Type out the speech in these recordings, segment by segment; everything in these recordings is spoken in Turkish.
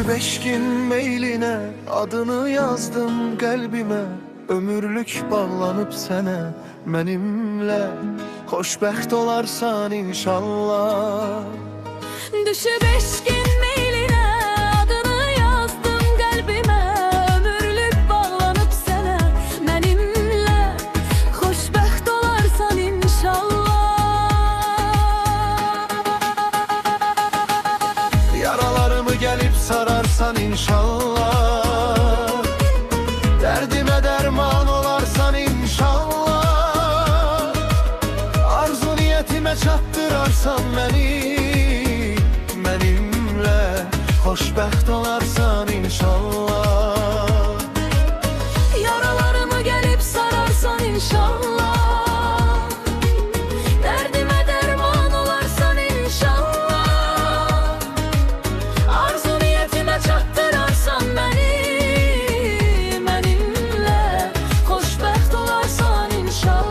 Beşkin meyline adını yazdım kalbime, ömürlük bağlanıp sene benimle xoşbəxt olarsan inşallah. Düşüb eşkin meyline adını yazdım kalbime, ömürlük bağlanıp sene benimle xoşbəxt olarsan inşallah. Yaralarımı gelip sararsan inşallah, derdime derman olarsan inşallah. Arzu niyetime çattırarsan beni, benimle xoşbəxt olarsan inşallah. Yaralarımı gelip sararsan inşallah, derdime derman olarsan inşallah. Arzu niyetime çattırarsan beni, benimle xoşbəxt olarsan inşallah.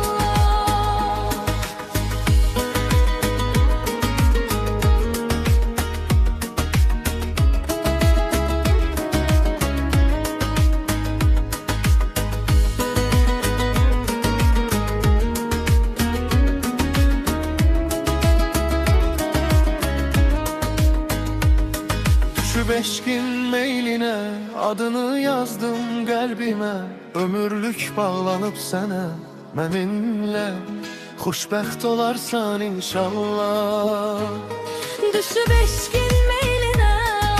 Şu beşkin meyline adını yazdım kalbime, ömürlük bağlanıp sene benimle xoşbəxt olarsan inşallah. Düşüb eşkin meyline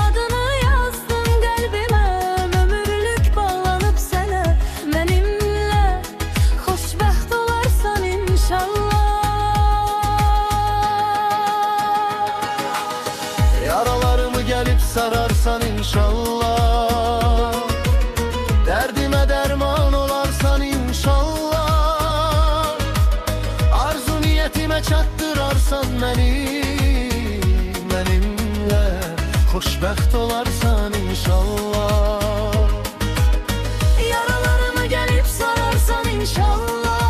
adını yazdım kalbime, ömürlük bağlanıp sene benimle xoşbəxt olarsan inşallah. Yaralarımı gelip sararsan inşallah, derdime derman olarsan inşallah. Arzu niyetime çattırarsan beni, benimle xoşbəxt olarsan inşallah. Yaralarımı gelip sararsan inşallah,